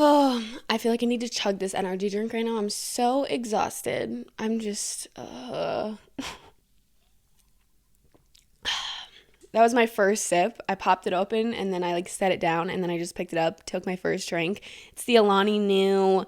Oh, I feel like I need to chug this energy drink right now. I'm so exhausted. That was my first sip. I popped it open and then I set it down and then I just picked it up, took my first drink. It's the Alani Nu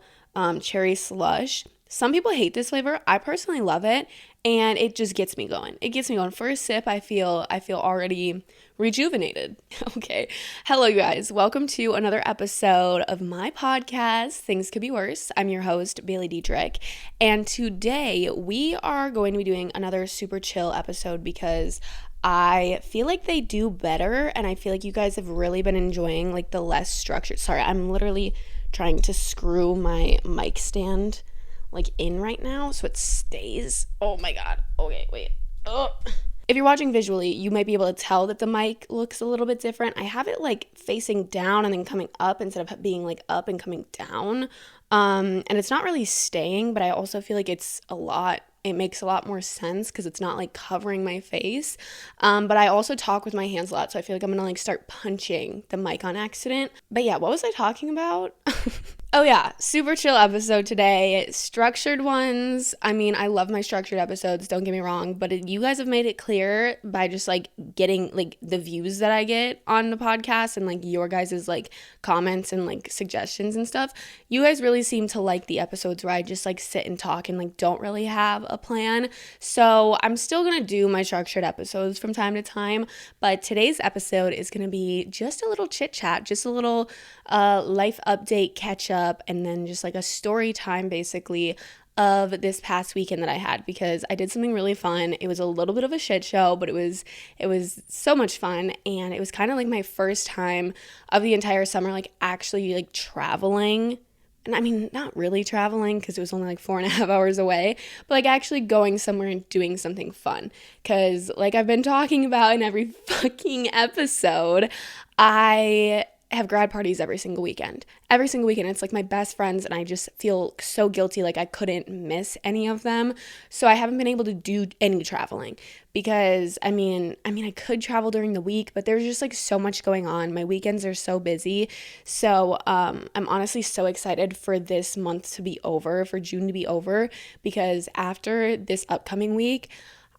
cherry slush. Some people hate this flavor. I personally love it and it just gets me going. It gets me going. First sip, I feel already rejuvenated. Okay. Hello you guys. Welcome to another episode of my podcast, Things Could Be Worse. I'm your host, Baileydedrick, and today we are going to be doing another super chill episode because I feel like they do better, and I feel like you guys have really been enjoying the less structured. Sorry, I'm literally trying to screw my mic stand in right now so it stays. Oh my god. Okay, wait. Oh. If you're watching visually, you might be able to tell that the mic looks a little bit different. I have it facing down and then coming up instead of being up and coming down. And it's not really staying, but I also feel like it makes a lot more sense because it's not covering my face. But I also talk with my hands a lot, so I feel like I'm gonna start punching the mic on accident. But yeah, what was I talking about? Oh yeah, super chill episode today. Structured ones. I mean, I love my structured episodes, don't get me wrong, but you guys have made it clear by just getting the views that I get on the podcast and your guys' comments and suggestions and stuff. You guys really seem to like the episodes where I just sit and talk and don't really have a plan. So I'm still gonna do my structured episodes from time to time, but today's episode is gonna be just a little chit chat, just a little life update, catch up, and then just a story time basically of this past weekend that I had, because I did something really fun. It was a little bit of a shit show, but it was so much fun, and it was kind of my first time of the entire summer actually traveling. And I mean, not really traveling because it was only 4.5 hours away, but actually going somewhere and doing something fun. Because I've been talking about in every fucking episode, I have grad parties every single weekend. Every single weekend. It's my best friends, and I just feel so guilty I couldn't miss any of them. So I haven't been able to do any traveling because I mean I could travel during the week, but there's just so much going on. My weekends are so busy. So I'm honestly so excited for this month to be over, for June to be over, because after this upcoming week,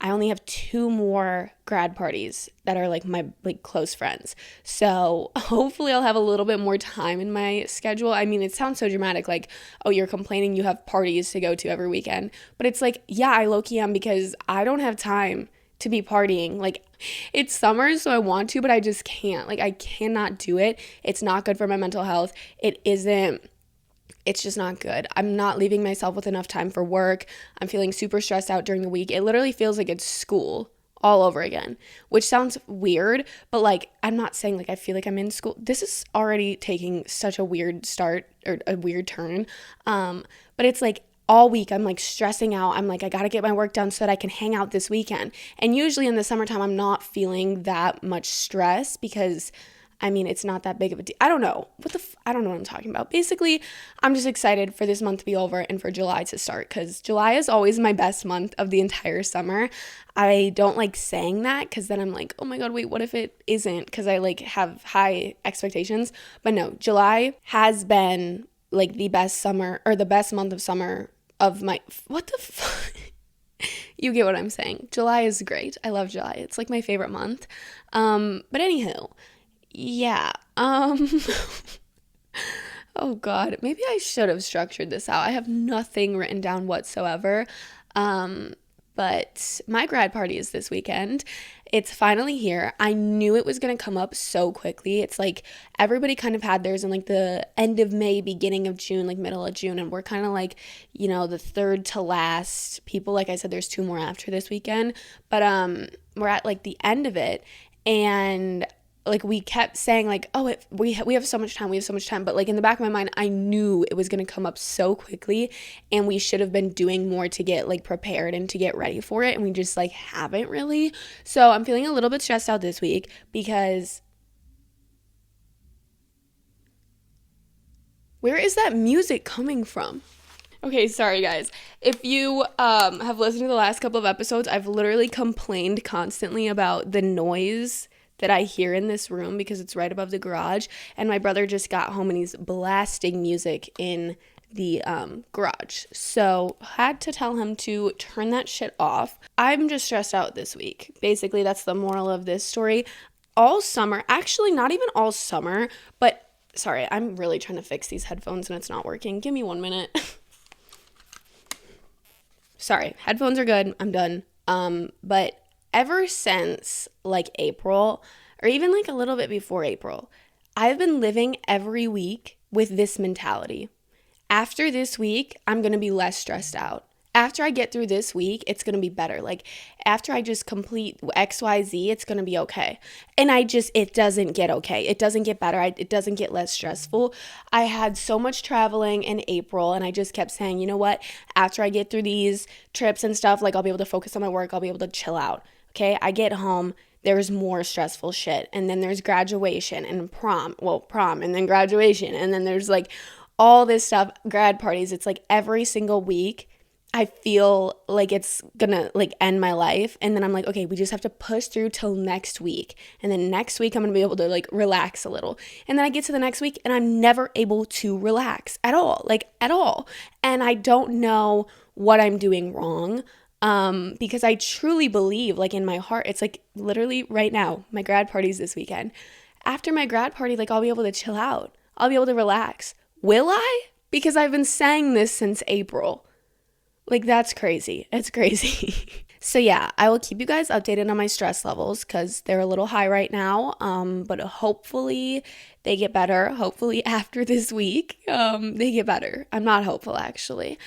I only have 2 more grad parties that are my close friends. So hopefully I'll have a little bit more time in my schedule. I mean, it sounds so dramatic, oh, you're complaining you have parties to go to every weekend. But it's yeah, I low-key am, because I don't have time to be partying. It's summer, so I want to, but I just can't. I cannot do it. It's not good for my mental health. It's just not good. I'm not leaving myself with enough time for work. I'm feeling super stressed out during the week. It literally feels like it's school all over again, which sounds weird, but I'm not saying I feel like I'm in school. This is already taking such a weird start, or a weird turn. But it's all week I'm stressing out. I'm I gotta get my work done so that I can hang out this weekend. And usually in the summertime, I'm not feeling that much stress because it's not that big of a deal. I don't know. I don't know what I'm talking about. Basically, I'm just excited for this month to be over and for July to start, because July is always my best month of the entire summer. I don't like saying that because then I'm oh my god, wait, what if it isn't? Because I have high expectations. But no, July has been the best summer, or the best month of summer of my, what the fuck? You get what I'm saying. July is great. I love July. It's my favorite month. But anywho, yeah. Oh god, maybe I should have structured this out. I have nothing written down whatsoever. But my grad party is this weekend. It's finally here. I knew it was going to come up so quickly. It's everybody kind of had theirs in the end of May, beginning of June, middle of June. And we're kind of the third to last people. Like I said, there's 2 more after this weekend. But we're at the end of it. And we kept saying oh, we have so much time, but in the back of my mind, I knew it was going to come up so quickly, and we should have been doing more to get prepared and to get ready for it, and we just haven't really. So I'm feeling a little bit stressed out this week because where is that music coming from? Okay, sorry guys. If you have listened to the last couple of episodes, I've literally complained constantly about the noise that I hear in this room because it's right above the garage. And my brother just got home and he's blasting music in the garage. So had to tell him to turn that shit off. I'm just stressed out this week. Basically, that's the moral of this story. All summer, actually not even all summer, but sorry, I'm really trying to fix these headphones and it's not working. Give me 1 minute. Sorry, headphones are good. I'm done. But ever since like April, or even like a little bit before April, I've been living every week with this mentality. After this week, I'm going to be less stressed out. After I get through this week, it's going to be better. Like after I just complete XYZ, it's going to be okay. And it doesn't get okay. It doesn't get better. It doesn't get less stressful. I had so much traveling in April and I just kept saying, you know what? After I get through these trips and stuff, like I'll be able to focus on my work. I'll be able to chill out. Okay. I get home. There's more stressful shit. And then there's graduation and prom and then graduation. And then there's like all this stuff, grad parties. It's like every single week I feel like it's gonna like end my life. And then I'm like, okay, we just have to push through till next week. And then next week I'm gonna be able to like relax a little. And then I get to the next week and I'm never able to relax at all. And I don't know what I'm doing wrong. Because I truly believe, like in my heart, it's like literally right now, my grad party's this weekend. After my grad party, like I'll be able to chill out. I'll be able to relax. Will I? Because I've been saying this since April. Like, that's crazy. It's crazy. So yeah, I will keep you guys updated on my stress levels because they're a little high right now. But hopefully they get better. Hopefully after this week, they get better. I'm not hopeful, actually.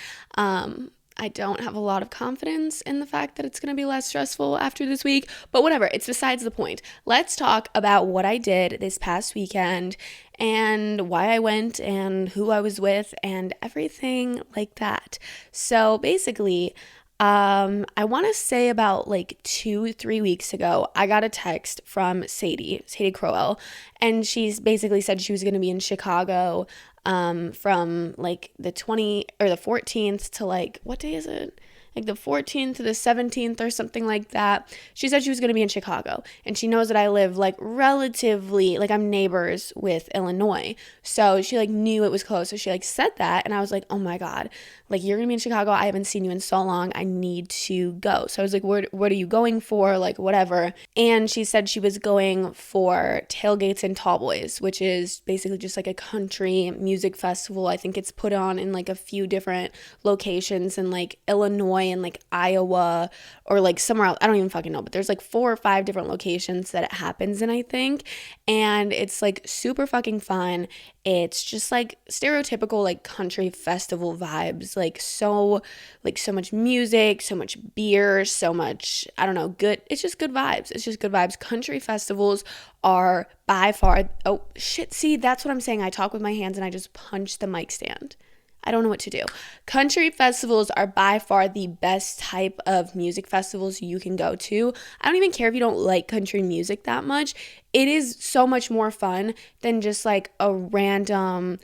I don't have a lot of confidence in the fact that it's going to be less stressful after this week, but whatever, it's besides the point. Let's talk about what I did this past weekend and why I went and who I was with and everything like that. So basically, I want to say about like 2-3 weeks ago, I got a text from Sadie Crowell, and she's basically said she was going to be in Chicago from like the 14th to like, what day is it? Like the 14th to the 17th or something like that. She said she was going to be in Chicago, and she knows that I live like relatively, like I'm neighbors with Illinois. So she like knew it was close. So she like said that, and I was like, oh my God, like you're going to be in Chicago. I haven't seen you in so long. I need to go. So I was like, what are you going for? Like whatever. And she said she was going for Tailgates and Tallboys, which is basically just like a country music festival. I think it's put on in like a few different locations in like Illinois and like Iowa or like somewhere else. I don't even fucking know, but there's like 4 or 5 different locations that it happens in, I think. And it's like super fucking fun. It's just like stereotypical like country festival vibes, like so much music, so much beer, so much, I don't know, good. It's just good vibes. It's just good vibes. Country festivals are by far, oh shit, see, that's what I'm saying. I talk with my hands and I just punch the mic stand. I don't know what to do. Country festivals are by far the best type of music festivals you can go to. I don't even care if you don't like country music that much. It is so much more fun than just like a random,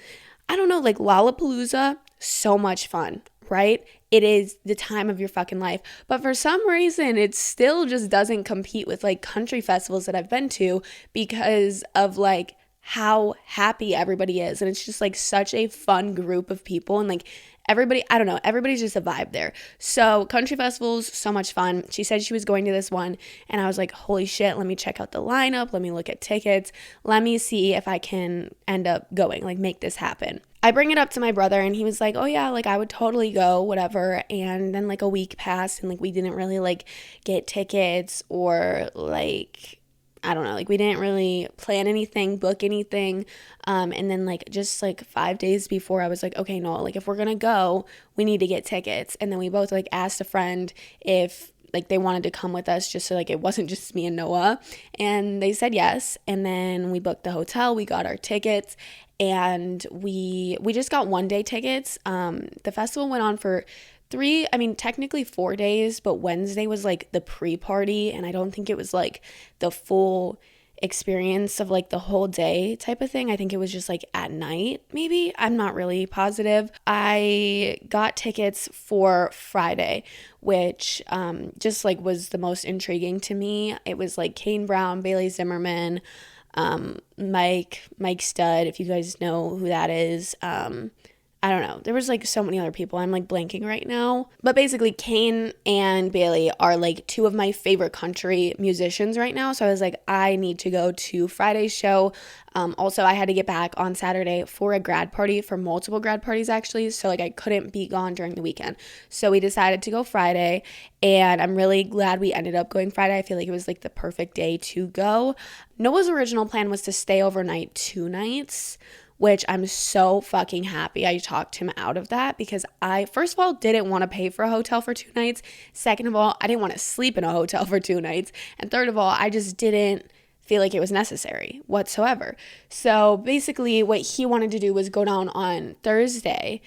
I don't know, like Lollapalooza. So much fun, right? It is the time of your fucking life. But for some reason, it still just doesn't compete with like country festivals that I've been to because of like how happy everybody is. And it's just like such a fun group of people, and like everybody, I don't know, everybody's just a vibe there. So country festivals, so much fun. She said she was going to this one, and I was like, holy shit, let me check out the lineup, let me look at tickets, let me see if I can end up going, like make this happen. I bring it up to my brother, and he was like, oh yeah, like I would totally go, whatever. And then like a week passed, and like we didn't really like get tickets, or like I don't know, like we didn't really plan anything, book anything. And then like just like 5 days before, I was like, okay, no, like if we're gonna go, we need to get tickets. And then we both like asked a friend if like they wanted to come with us, just so like it wasn't just me and Noah. And they said yes. And then we booked the hotel, we got our tickets, and we just got 1-day tickets. The festival went on for technically 4 days, but Wednesday was like the pre-party, and I don't think it was like the full experience of like the whole day type of thing. I think it was just like at night, maybe. I'm not really positive. I got tickets for Friday, which just like was the most intriguing to me. It was like Kane Brown, Bailey Zimmerman, Mike Stud, if you guys know who that is. I don't know. There was like so many other people. I'm like blanking right now. But basically, Kane and Bailey are like two of my favorite country musicians right now. So I was like, I need to go to Friday's show. Also, I had to get back on Saturday for a grad party, for multiple grad parties actually. So like I couldn't be gone during the weekend. So we decided to go Friday. And I'm really glad we ended up going Friday. I feel like it was like the perfect day to go. Noah's original plan was to stay overnight 2 nights, which I'm so fucking happy I talked him out of that, because I, first of all, didn't want to pay for a hotel for 2 nights. Second of all, I didn't want to sleep in a hotel for 2 nights. And third of all, I just didn't feel like it was necessary whatsoever. So basically what he wanted to do was go down on Thursday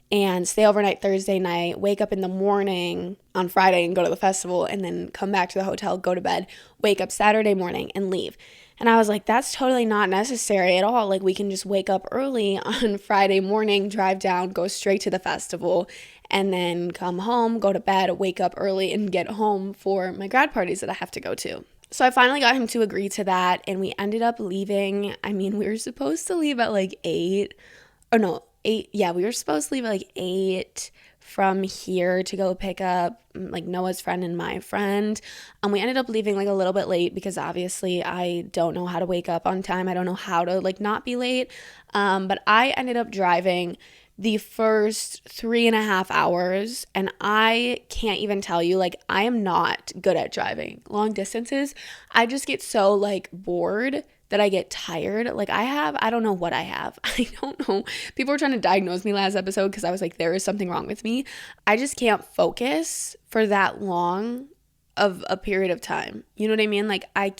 and stay overnight Thursday night, wake up in the morning on Friday and go to the festival, and then come back to the hotel, go to bed, wake up Saturday morning and leave. And I was like, that's totally not necessary at all. Like, we can just wake up early on Friday morning, drive down, go straight to the festival, and then come home, go to bed, wake up early, and get home for my grad parties that I have to go to. So I finally got him to agree to that, and we ended up leaving. I mean, we were supposed to leave at like 8. Yeah, we were supposed to leave at like 8 from here to go pick up like Noah's friend and my friend. We ended up leaving like a little bit late because obviously I don't know how to wake up on time. I don't know how to like not be late. But I ended up driving the first 3.5 hours, and I can't even tell you, like, I am not good at driving long distances. I just get so like bored that I get tired. Like, I don't know what I have. I don't know. People were trying to diagnose me last episode because I was like, there is something wrong with me. I just can't focus for that long of a period of time. You know what I mean? Like, I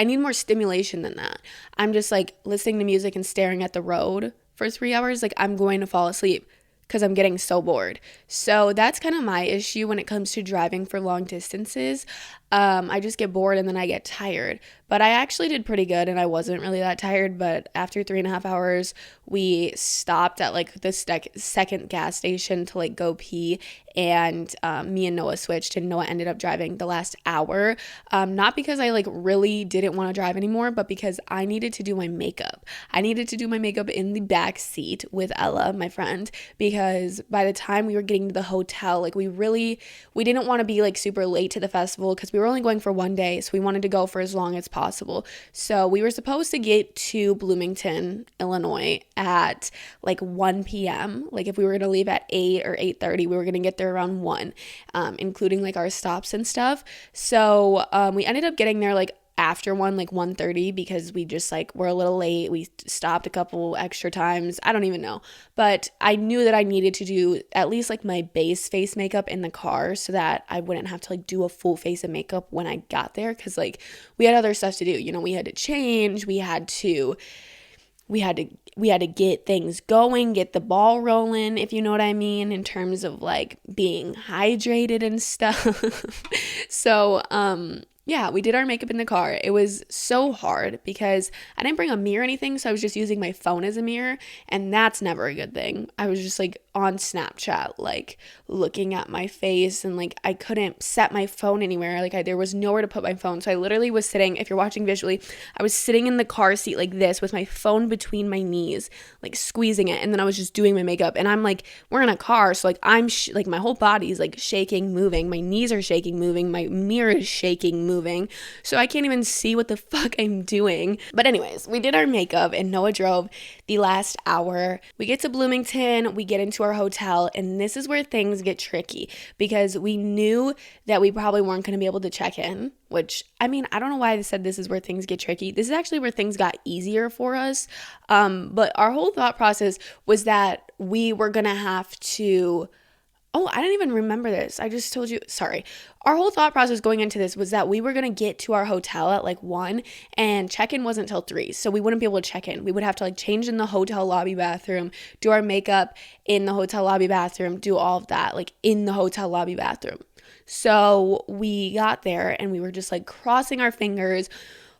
need more stimulation than that. I'm just like listening to music and staring at the road for 3 hours. Like, I'm going to fall asleep because I'm getting so bored. So that's kind of my issue when it comes to driving for long distances. I just get bored and then I get tired. But I actually did pretty good and I wasn't really that tired. But after 3.5 hours, we stopped at like the second gas station to like go pee. And me and Noah switched, and Noah ended up driving the last hour. Not because I like really didn't want to drive anymore, but because I needed to do my makeup. I needed to do my makeup in the back seat with Ella, my friend, because by the time we were getting to the hotel, like we didn't want to be like super late to the festival because we were only going for 1 day. So we wanted to go for as long as possible. So we were supposed to get to Bloomington, Illinois at like 1 p.m. Like if we were going to leave at 8 or 8:30, we were going to get there around 1, including like our stops and stuff. So we ended up getting there like after 1, like 1:30, because we just like were a little late. We stopped a couple extra times. I don't even know. But I knew that I needed to do at least like my base face makeup in the car so that I wouldn't have to like do a full face of makeup when I got there, because like we had other stuff to do. You know, we had to change, we had to get things going, get the ball rolling, if you know what I mean, in terms of like being hydrated and stuff. So, yeah, we did our makeup in the car. It was so hard because I didn't bring a mirror or anything, so I was just using my phone as a mirror, and that's never a good thing. I was just like on Snapchat, like looking at my face, and like I couldn't set my phone anywhere. Like there was nowhere to put my phone, so I literally was sitting, if you're watching visually, I was sitting in the car seat like this with my phone between my knees, like squeezing it, and then I was just doing my makeup. And I'm like, we're in a car, so like I'm like my whole body is like shaking, moving, my knees are shaking, moving, my mirror is shaking, moving. So I can't even see what the fuck I'm doing. But anyways, we did our makeup and Noah drove the last hour. We get to Bloomington, we get into our hotel, and this is where things get tricky because we knew that we probably weren't going to be able to check in, which, I mean, I don't know why I said this is where things get tricky. This is actually where things got easier for us. But our whole thought process was that we were going to have to... Oh, I didn't even remember this. I just told you. Sorry. Our whole thought process going into this was that we were going to get to our hotel at like 1, and check-in wasn't until 3. So we wouldn't be able to check in. We would have to like change in the hotel lobby bathroom, do our makeup in the hotel lobby bathroom, do all of that like in the hotel lobby bathroom. So we got there and we were just like crossing our fingers,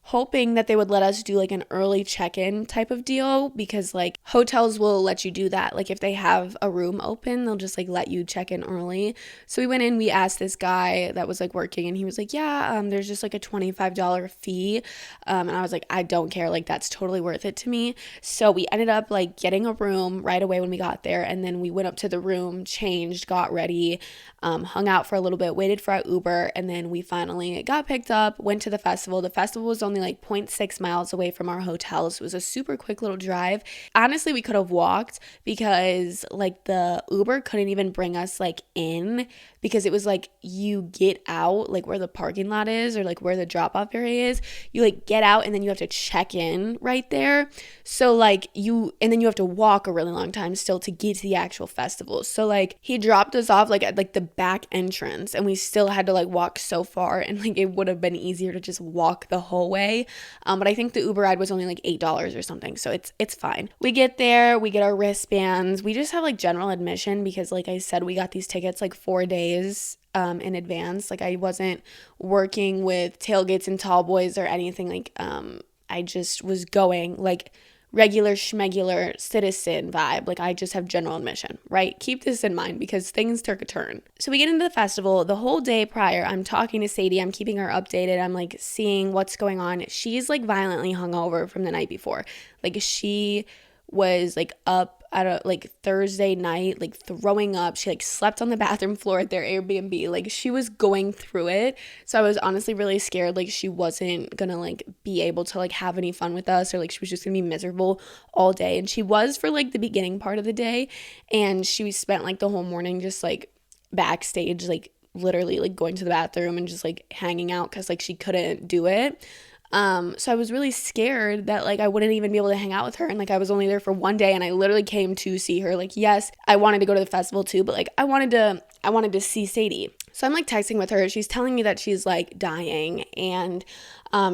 hoping that they would let us do like an early check-in type of deal, because like hotels will let you do that. Like if they have a room open, they'll just like let you check in early. So we went in, we asked this guy that was like working, and he was like, yeah, there's just like a $25 fee. And I was like, I don't care, like that's totally worth it to me. So we ended up like getting a room right away when we got there, and then we went up to the room, changed, got ready, hung out for a little bit, waited for our Uber, and then we finally got picked up, went to the festival. The festival was only like 0.6 miles away from our hotel, so it was a super quick little drive. Honestly, we could have walked, because like the Uber couldn't even bring us like in, because it was like you get out like where the parking lot is, or like where the drop off area is, you like get out and then you have to check in right there. So like and then you have to walk a really long time still to get to the actual festival. So like he dropped us off like at like the back entrance, and we still had to like walk so far, and like it would have been easier to just walk the whole way. But I think the Uber ride was only like $8 or something, so it's fine. We get there, we get our wristbands, we just have like general admission, because like I said, we got these tickets like 4 days in advance. Like I wasn't working with tailgates and tall boys or anything. Like I just was going like regular schmegular citizen vibe. Like I just have general admission, right? Keep this in mind, because things took a turn. So we get into the festival. The whole day prior, I'm talking to Sadie, I'm keeping her updated, I'm like seeing what's going on. She's like violently hungover from the night before. Like she was like up at a like Thursday night, like throwing up. She like slept on the bathroom floor at their Airbnb. Like she was going through it. So I was honestly really scared like she wasn't gonna like be able to like have any fun with us, or like she was just gonna be miserable all day. And she was for like the beginning part of the day, and she spent like the whole morning just like backstage, like literally like going to the bathroom and just like hanging out, because like she couldn't do it. So I was really scared that like I wouldn't even be able to hang out with her, and like I was only there for 1 day, and I literally came to see her. Like yes, I wanted to go to the festival too, but like I wanted to see Sadie. So I'm like texting with her. She's telling me that she's like dying, and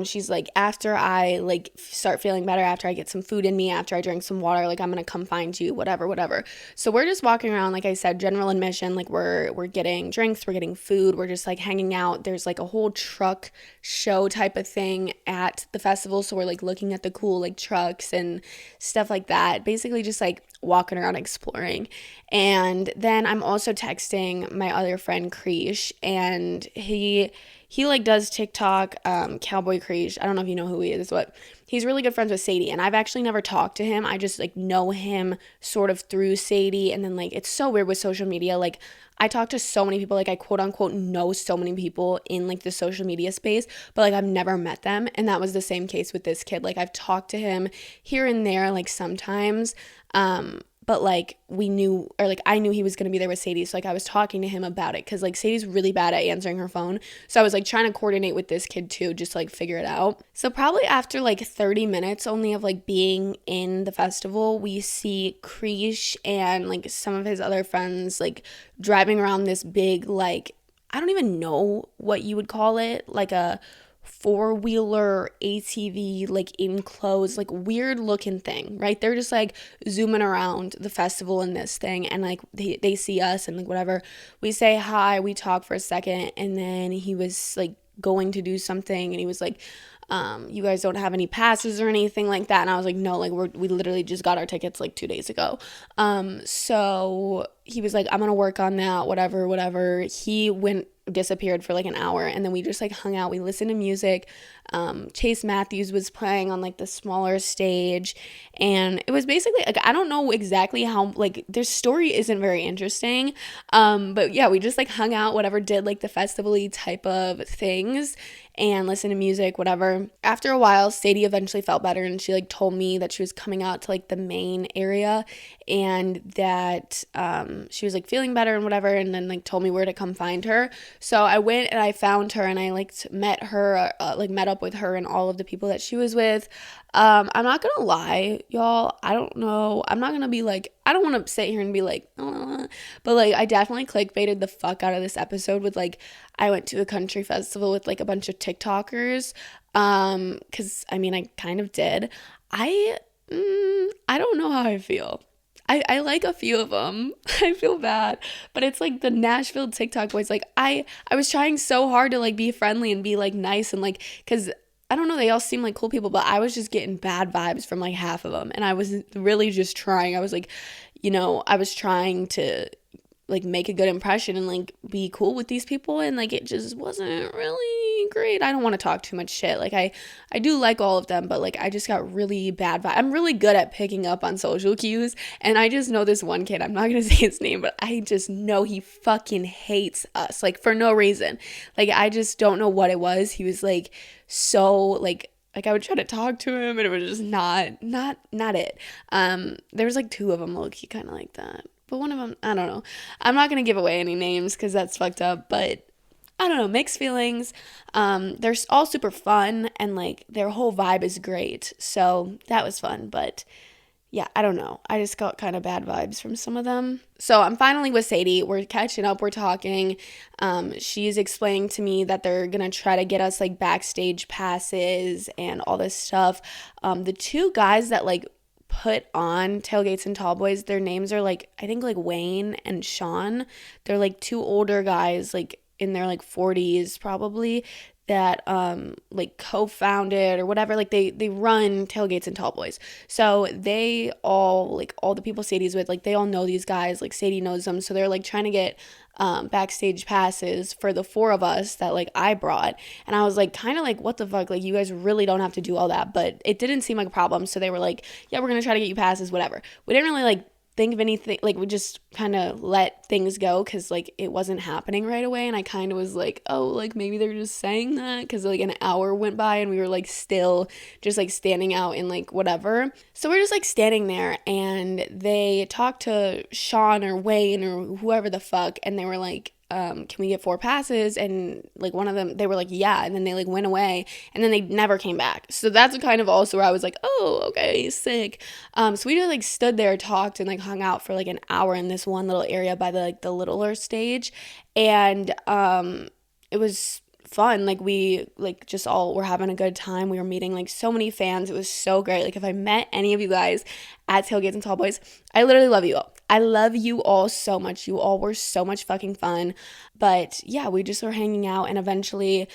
she's like, after I like start feeling better, after I get some food in me, after I drink some water, like I'm gonna come find you, whatever. So we're just walking around, like I said, general admission. Like we're getting drinks, we're getting food, we're just like hanging out. There's like a whole truck show type of thing at the festival, so we're like looking at the cool like trucks and stuff like that. Basically just like walking around exploring. And then I'm also texting my other friend Krish, and he like does TikTok, Cowboy Krish. I don't know if you know who he is, but he's really good friends with Sadie, and I've actually never talked to him. I just like know him sort of through Sadie. And then like it's so weird with social media, like I talk to so many people, like I quote unquote know so many people in like the social media space, but like I've never met them. And that was the same case with this kid. Like I've talked to him here and there, like sometimes, but like we knew, or like I knew he was going to be there with Sadie. So like I was talking to him about it, because like Sadie's really bad at answering her phone. So I was like trying to coordinate with this kid too, just to, like figure it out. So probably after like 30 minutes only of like being in the festival, we see Krish and like some of his other friends like driving around this big, like, I don't even know what you would call it, like a 4-wheeler ATV, like enclosed, like weird looking thing, right? They're just like zooming around the festival in this thing, and like they see us, and like whatever, we say hi, we talk for a second, and then he was like going to do something, and he was like, you guys don't have any passes or anything like that. And I was like, no, like we literally just got our tickets like 2 days ago. So he was like, I'm gonna work on that, whatever. He disappeared for like an hour, and then we just like hung out, we listened to music. Chase Matthews was playing on like the smaller stage, and it was basically like, I don't know exactly how, like their story isn't very interesting, but yeah, we just like hung out, whatever, did like the festival-y type of things and listened to music, whatever. After a while, Sadie eventually felt better, and she like told me that she was coming out to like the main area, and that she was like feeling better and whatever, and then like told me where to come find her. So I went and I found her, and I like met her, met up with her and all of the people that she was with. I'm not gonna lie, y'all, I don't know, I'm not gonna be like, I don't want to sit here and be like, but like I definitely clickbaited the fuck out of this episode with like, I went to a country festival with like a bunch of TikTokers, because I mean I kind of did. I don't know how I feel. I like a few of them. I feel bad, but it's like the Nashville TikTok boys. Like I was trying so hard to like be friendly and be like nice, and like, cause I don't know, they all seem like cool people, but I was just getting bad vibes from like half of them. And I was really just trying. I was like, I was trying to like make a good impression and like be cool with these people, and like it just wasn't really great. I don't want to talk too much shit. Like I do like all of them, but like I just got really bad vibes. I'm really good at picking up on social cues, and I just know this one kid, I'm not gonna say his name, but I just know he fucking hates us, like for no reason. Like I just don't know what it was. He was like so like I would try to talk to him and it was just not it. There was like two of them low-key kind of like that. But one of them, I don't know. I'm not going to give away any names because that's fucked up. But I don't know, mixed feelings. They're all super fun and like their whole vibe is great. So that was fun. But yeah, I don't know. I just got kind of bad vibes from some of them. So I'm finally with Sadie. We're catching up. We're talking. She's explaining to me that they're going to try to get us like backstage passes and all this stuff. The two guys that like put on Tailgates and Tallboys, their names are like, I think like Wayne and Sean. They're like two older guys, like in their like 40s probably, that like co-founded or whatever, like they run Tailgates and Tallboys. So they all, like all the people Sadie's with, like they all know these guys, like Sadie knows them, so they're like trying to get backstage passes for the four of us that like I brought. And I was like kind of like, what the fuck, like you guys really don't have to do all that, but it didn't seem like a problem. So they were like, yeah, we're gonna try to get you passes, whatever. We didn't really like think of anything, like we just kind of let things go because like it wasn't happening right away. And I kind of was like, oh, like maybe they're just saying that because like an hour went by and we were like still just like standing out in like whatever. So we're just like standing there and they talked to Sean or Wayne or whoever the fuck, and they were like, can we get 4 passes? And like one of them, they were like, yeah, and then they like went away and then they never came back. So that's kind of also where I was like, oh, okay, sick. So we just like stood there, talked, and like hung out for like an hour in this one little area by the like the littler stage. And it was fun. Like we like just all were having a good time. We were meeting like so many fans. It was so great. Like if I met any of you guys at Tailgates and Tallboys, I literally love you all. I love you all so much. You all were so much fucking fun. But yeah, we just were hanging out, and eventually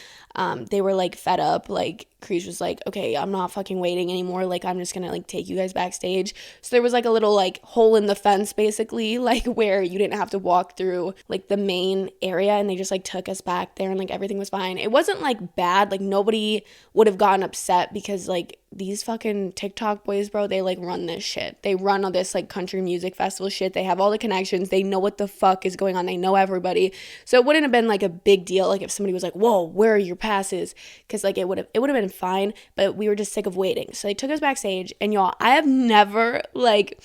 they were like fed up. Like Kreesh was like, okay, I'm not fucking waiting anymore. Like I'm just gonna like take you guys backstage. So there was like a little like hole in the fence basically, like where you didn't have to walk through like the main area, and they just like took us back there and like everything was fine. It wasn't like bad. Like nobody would have gotten upset because like these fucking TikTok boys, bro, they like run this shit. They run all this like country music festival shit. They have all the connections. They know what the fuck is going on. They know everybody. So it wouldn't have been like a big deal like if somebody was like, whoa, where are your passes? Because like it would have been fine, but we were just sick of waiting. So they took us backstage, and y'all, I have never like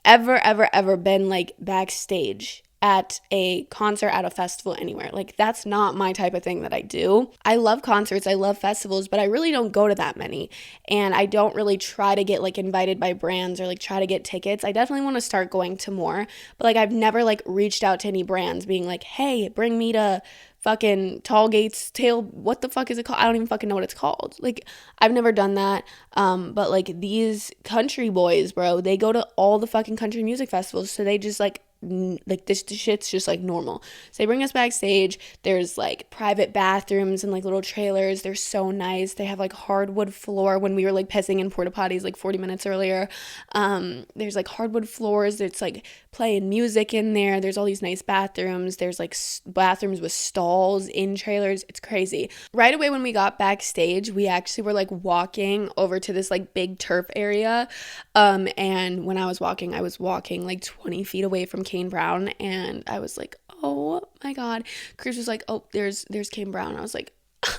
ever been like backstage at a concert, at a festival, anywhere. Like that's not my type of thing that I do. I love concerts, I love festivals, but I really don't go to that many. And I don't really try to get like invited by brands or like try to get tickets. I definitely want to start going to more, but like I've never like reached out to any brands being like, hey, bring me to fucking what the fuck is it called? I don't even fucking know what it's called. Like I've never done that. But like these country boys, bro, they go to all the fucking country music festivals, so they just like this shit's just like normal. So they bring us backstage. There's like private bathrooms and like little trailers. They're so nice. They have like hardwood floor when we were like pissing in porta potties like 40 minutes earlier. There's like hardwood floors. It's like playing music in there. There's all these nice bathrooms. There's like bathrooms with stalls in trailers. It's crazy. Right away when we got backstage, we actually were like walking over to this like big turf area. And when I was walking like 20 feet away from Kane Brown, and I was like, oh my God. Chris was like, oh, there's Kane Brown. I was like,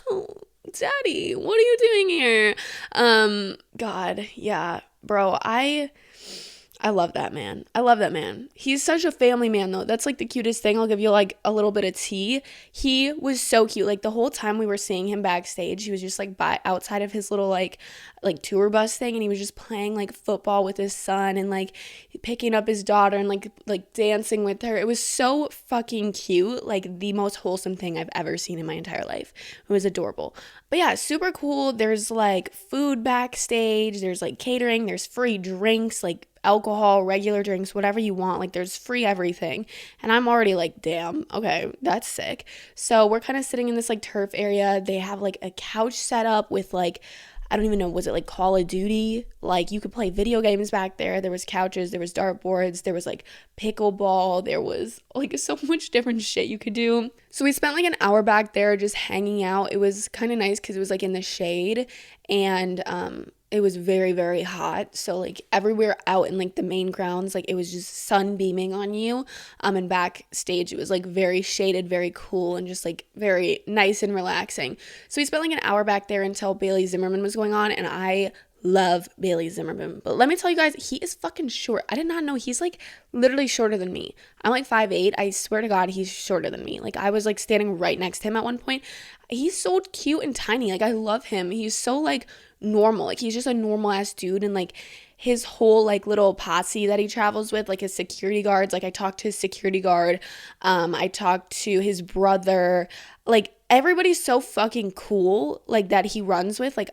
oh, Daddy, what are you doing here? God, yeah, bro, I love that man. I love that man. He's such a family man, though. That's like the cutest thing. I'll give you like a little bit of tea. He was so cute. Like the whole time we were seeing him backstage, he was just like outside of his little like like tour bus thing, and he was just playing like football with his son and like picking up his daughter and like dancing with her. It was so fucking cute, like the most wholesome thing I've ever seen in my entire life. It was adorable. But yeah, super cool. There's like food backstage, there's like catering, there's free drinks, like alcohol, regular drinks, whatever you want. Like there's free everything. And I'm already like, damn, okay, that's sick. So we're kind of sitting in this like turf area. They have like a couch set up with like, I don't even know, was it like Call of Duty? Like you could play video games back there. There was couches, there was dartboards, there was like pickleball, there was like so much different shit you could do. So we spent like an hour back there just hanging out. It was kind of nice because it was like in the shade, and it was very, very hot. So like everywhere out in like the main grounds, like it was just sun beaming on you. And backstage it was like very shaded, very cool, and just like very nice and relaxing. So we spent like an hour back there until Bailey Zimmerman was going on, and I love Bailey Zimmerman. But let me tell you guys, he is fucking short. I did not know he's like literally shorter than me. I'm like 5'8". I swear to God, he's shorter than me. Like I was like standing right next to him at one point. He's so cute and tiny. Like I love him. He's so like normal. Like he's just a normal ass dude, and like his whole like little posse that he travels with, like his security guards. Like I talked to his security guard. I talked to his brother. Like everybody's so fucking cool, like that he runs with. Like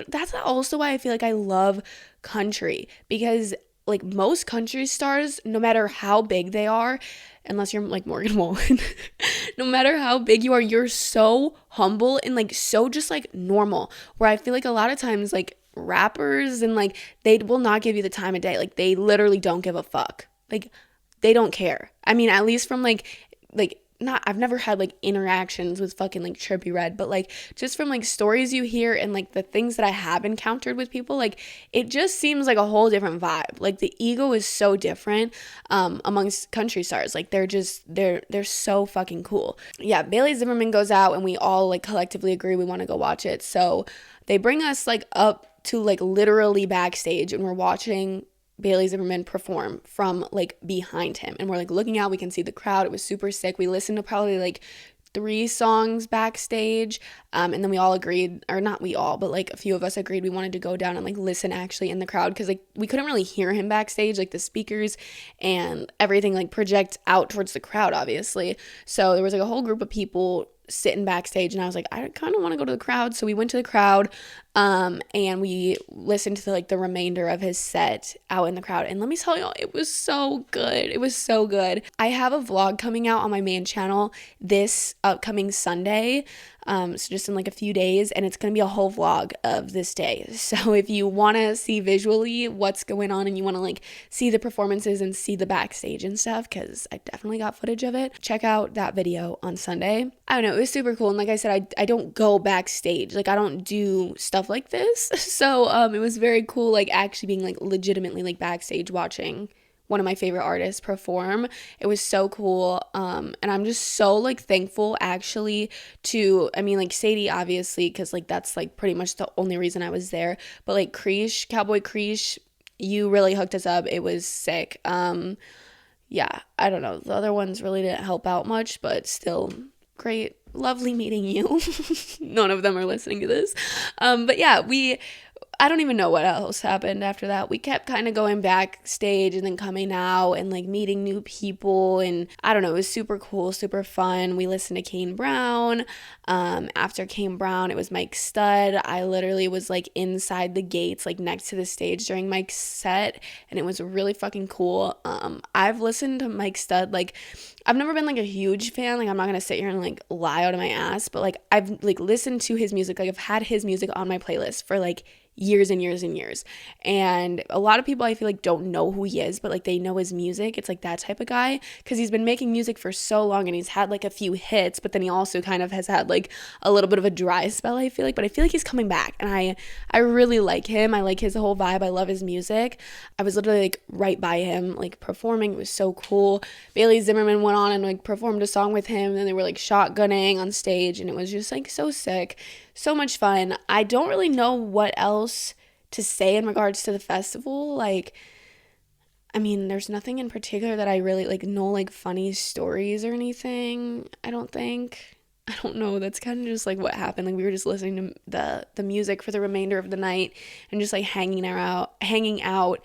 that's also why I feel like I love country, because like most country stars, no matter how big they are, unless you're like Morgan Wallen, no matter how big you are, you're so humble and like so just like normal. Where I feel like a lot of times like rappers and like they will not give you the time of day. Like they literally don't give a fuck. Like they don't care. I mean, at least from like not, I've never had like interactions with fucking like Trippie Redd, but like just from like stories you hear and like the things that I have encountered with people, like it just seems like a whole different vibe. Like the ego is so different amongst country stars. Like they're so fucking cool. Yeah, Bailey Zimmerman goes out and we all like collectively agree we want to go watch it. So they bring us like up to like literally backstage, and we're watching Bailey Zimmerman perform from like behind him, and we're like looking out, we can see the crowd. It was super sick. We listened to probably like 3 songs backstage, and then we all agreed, or not we all, but like a few of us agreed we wanted to go down and like listen actually in the crowd, because like we couldn't really hear him backstage, like the speakers and everything like project out towards the crowd obviously. So there was like a whole group of people sitting backstage, and I was like, I kind of want to go to the crowd. So we went to the crowd, and we listened to like the remainder of his set out in the crowd, and let me tell y'all, it was so good. It was so good. I have a vlog coming out on my main channel this upcoming Sunday, so just in like a few days, and it's gonna be a whole vlog of this day. So if you want to see visually what's going on and you want to like see the performances and see the backstage and stuff, because I definitely got footage of it, check out that video on Sunday. I don't know, it was super cool. And like I said, I don't go backstage, like I don't do stuff like this. So it was very cool, like actually being like legitimately like backstage watching one of my favorite artists perform. It was so cool. And I'm just so like thankful actually to, I mean like Sadie obviously, because like that's like pretty much the only reason I was there, but like Krish, Cowboy Krish, you really hooked us up. It was sick. Yeah, I don't know, the other ones really didn't help out much, but still great, lovely meeting you. None of them are listening to this. But yeah, I don't even know what else happened after that. We kept kind of going backstage and then coming out and like meeting new people, and I don't know, it was super cool, super fun. We listened to Kane Brown. After Kane Brown, it was Mike Stud. I literally was like inside the gates, like next to the stage during Mike's set, and it was really fucking cool. I've listened to Mike Stud, like I've never been like a huge fan, like I'm not gonna sit here and like lie out of my ass, but like I've like listened to his music, like I've had his music on my playlist for like years and years and years, and a lot of people I feel like don't know who he is, but like they know his music. It's like that type of guy, because he's been making music for so long and he's had like a few hits, but then he also kind of has had like a little bit of a dry spell, I feel like, but I feel like he's coming back, and I really like him. I like his whole vibe. I love his music. I was literally like right by him like performing. It was so cool. Bailey Zimmerman went on and like performed a song with him, and they were like shotgunning on stage, and it was just like so sick. So much fun. I don't really know what else to say in regards to the festival. Like, I mean, there's nothing in particular that I really like know, like funny stories or anything, I don't think. I don't know, that's kind of just like what happened. Like we were just listening to the music for the remainder of the night and just like hanging out,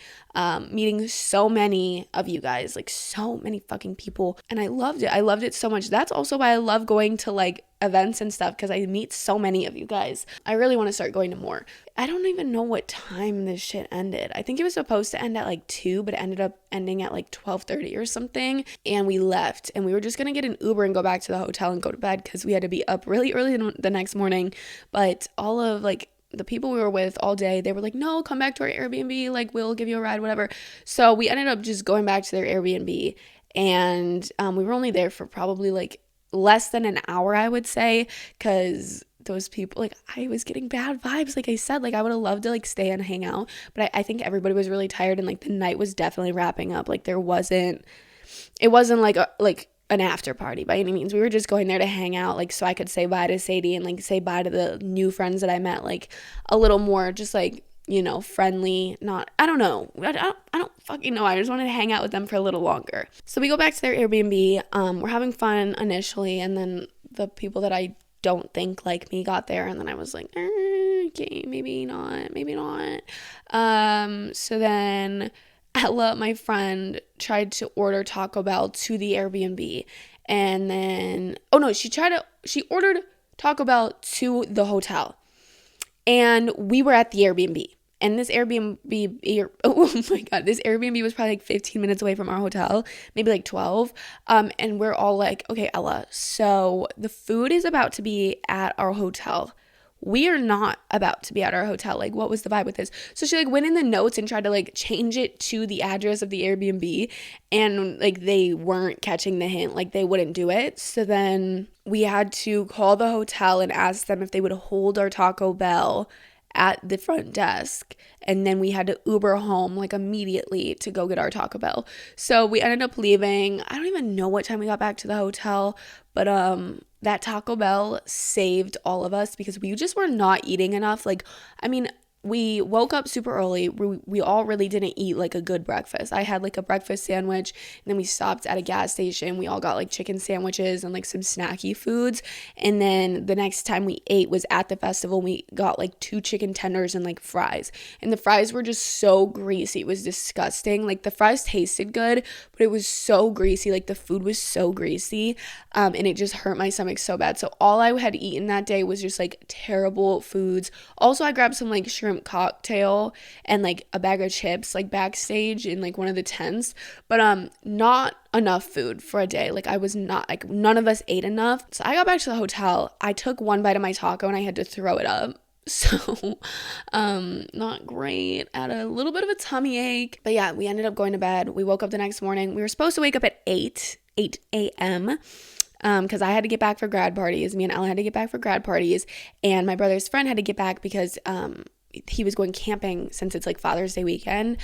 meeting so many of you guys, like so many fucking people, and I loved it so much. That's also why I love going to like events and stuff, because I meet so many of you guys. I really want to start going to more. I don't even know what time this shit ended. I think it was supposed to end at like 2, but it ended up ending at like 12:30 or something, and we left, and we were just gonna get an Uber and go back to the hotel and go to bed because we had to be up really early the next morning. But all of like the people we were with all day, they were like, no, come back to our Airbnb, like we'll give you a ride, whatever. So we ended up just going back to their Airbnb, and we were only there for probably like less than an hour, I would say, because those people, like, I was getting bad vibes. Like I said, like I would have loved to like stay and hang out, but I think everybody was really tired, and like the night was definitely wrapping up. Like it wasn't like an after party by any means. We were just going there to hang out, like so I could say bye to Sadie and like say bye to the new friends that I met, like a little more just like, you know, friendly. Not, I don't know, I don't fucking know. I just wanted to hang out with them for a little longer. So we go back to their Airbnb. We're having fun initially, and then the people that I don't think like me got there, and then I was like, okay, maybe not. So then Ella, my friend, tried to order Taco Bell to the Airbnb, and then she ordered Taco Bell to the hotel, and we were at the Airbnb. And this Airbnb, oh my God, this Airbnb was probably like 15 minutes away from our hotel, maybe like 12. And we're all like, okay, Ella, so the food is about to be at our hotel. We are not about to be at our hotel. Like, what was the vibe with this? So she like went in the notes and tried to like change it to the address of the Airbnb, and like they weren't catching the hint. Like they wouldn't do it. So then we had to call the hotel and ask them if they would hold our Taco Bell at the front desk, and then we had to Uber home like immediately to go get our Taco Bell. So we ended up leaving. I don't even know what time we got back to the hotel, but that Taco Bell saved all of us because we just were not eating enough. Like, I mean, we woke up super early. We all really didn't eat like a good breakfast. I had like a breakfast sandwich, and then we stopped at a gas station. We all got like chicken sandwiches and like some snacky foods. And then the next time we ate was at the festival. We got like 2 chicken tenders and like fries. And the fries were just so greasy. It was disgusting. Like the fries tasted good, but it was so greasy. Like the food was so greasy. And it just hurt my stomach so bad. So all I had eaten that day was just like terrible foods. Also, I grabbed some like shrimp cocktail and like a bag of chips like backstage in like one of the tents, but not enough food for a day. Like I was not, like none of us ate enough. So I got back to the hotel. I took one bite of my taco and I had to throw it up. So not great. I had a little bit of a tummy ache, but yeah, we ended up going to bed. We woke up the next morning. We were supposed to wake up at 8 a.m. Because I had to get back for grad parties. Me and Ella had to get back for grad parties, and my brother's friend had to get back because he was going camping since it's like Father's Day weekend.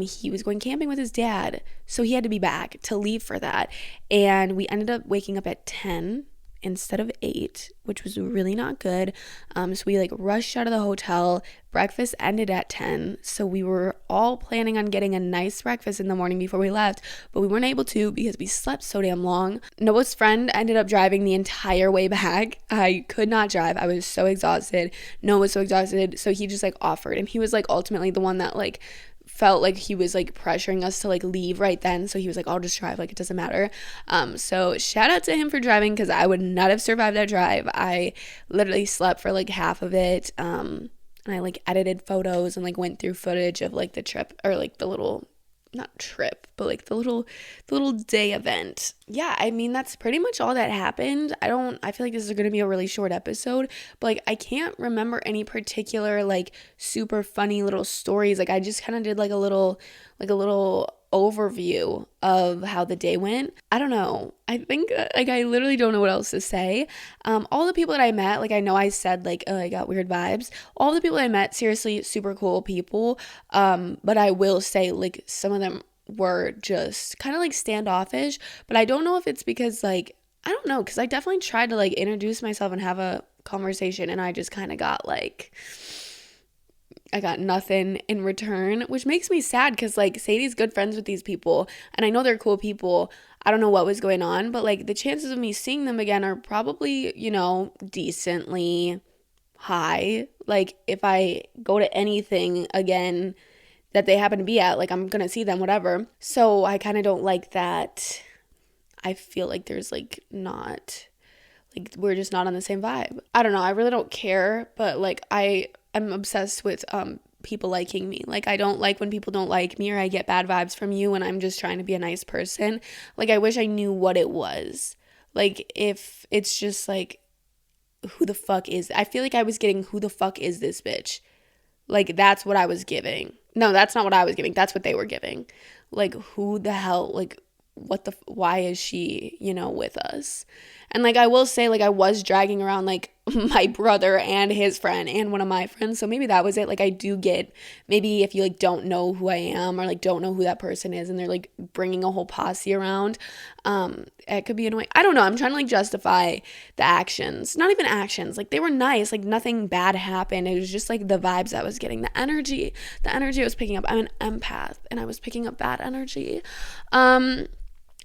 He was going camping with his dad, so he had to be back to leave for that. And we ended up waking up at 10 instead of 8, which was really not good. So we like rushed out of the hotel. Breakfast ended at 10, so we were all planning on getting a nice breakfast in the morning before we left, but we weren't able to because we slept so damn long. Noah's friend ended up driving the entire way back. I could not drive. I was so exhausted. Noah was so exhausted, so he just like offered, and he was like ultimately the one that like felt like he was like pressuring us to like leave right then. So he was like, I'll just drive, like it doesn't matter. So shout out to him for driving, because I would not have survived that drive. I literally slept for like half of it. And I like edited photos and like went through footage of like the trip, or like the little, not trip, but like the little day event. Yeah, I mean, that's pretty much all that happened. I feel like this is going to be a really short episode, but like I can't remember any particular like super funny little stories. Like I just kind of did like a little overview of how the day went. I don't know. I think like I literally don't know what else to say. All the people that I met, like I know I said like, oh, I got weird vibes. All the people I met, seriously, super cool people. But I will say like some of them were just kind of like standoffish, but I don't know if it's because like, I don't know, because I definitely tried to like introduce myself and have a conversation, and I just kind of got like, I got nothing in return, which makes me sad because like Sadie's good friends with these people and I know they're cool people. I don't know what was going on, but like the chances of me seeing them again are probably, decently high. Like if I go to anything again that they happen to be at, like I'm gonna see them, whatever. So I kind of don't like that. I feel like there's like not, like we're just not on the same vibe. I don't know. I really don't care, but like I am obsessed with people liking me. Like I don't like when people don't like me or I get bad vibes from you when I'm just trying to be a nice person. Like I wish I knew what it was. Like if it's just like who the fuck is, I feel like I was getting who the fuck is this bitch? Like that's what I was giving. No, that's not what I was giving. That's what they were giving. Like who the hell, like why is she, with us? And like I will say, like I was dragging around like my brother and his friend and one of my friends, so maybe that was it. Like I do get, maybe if you like don't know who I am or like don't know who that person is and they're like bringing a whole posse around, it could be annoying. I don't know, I'm trying to like justify the actions. Not even actions, like they were nice, like nothing bad happened. It was just like the vibes I was getting, the energy I was picking up. I'm an empath and I was picking up bad energy.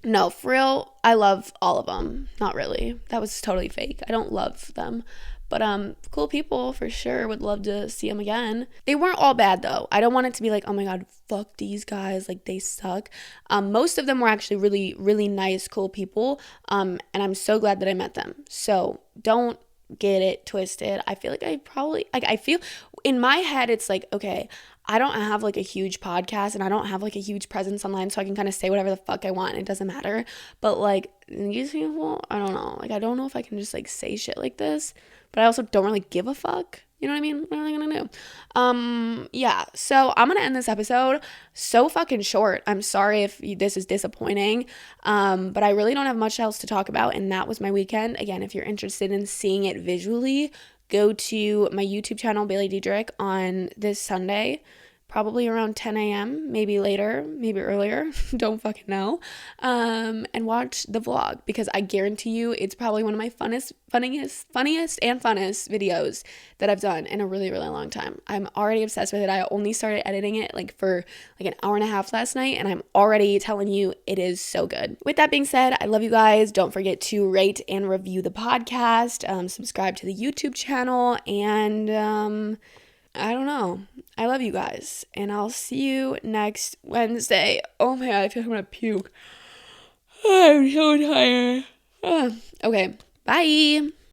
No, for real, I love all of them. Not really. That was totally fake. I don't love them. But cool people for sure. Would love to see them again. They weren't all bad though. I don't want it to be like, oh my god, fuck these guys, like they suck. Most of them were actually really, really nice, cool people. And I'm so glad that I met them. So don't get it twisted. I feel like I feel in my head it's like, okay, I don't have like a huge podcast and I don't have like a huge presence online, so I can kind of say whatever the fuck I want and it doesn't matter. But like these people, I don't know. Like I don't know if I can just like say shit like this, but I also don't really give a fuck. You know what I mean? What are they gonna do? Yeah. So I'm gonna end this episode. So fucking short. I'm sorry if this is disappointing. But I really don't have much else to talk about, and that was my weekend. Again, if you're interested in seeing it visually, go to my YouTube channel, Baileydedrick, on this Sunday, probably around 10 a.m., maybe later, maybe earlier, don't fucking know, and watch the vlog, because I guarantee you it's probably one of my funniest and funnest videos that I've done in a really, really long time. I'm already obsessed with it. I only started editing it like for like an hour and a half last night, and I'm already telling you it is so good. With that being said, I love you guys. Don't forget to rate and review the podcast, subscribe to the YouTube channel, and I don't know. I love you guys, and I'll see you next Wednesday. Oh my god, I feel like I'm gonna puke. I'm so tired. Okay, bye.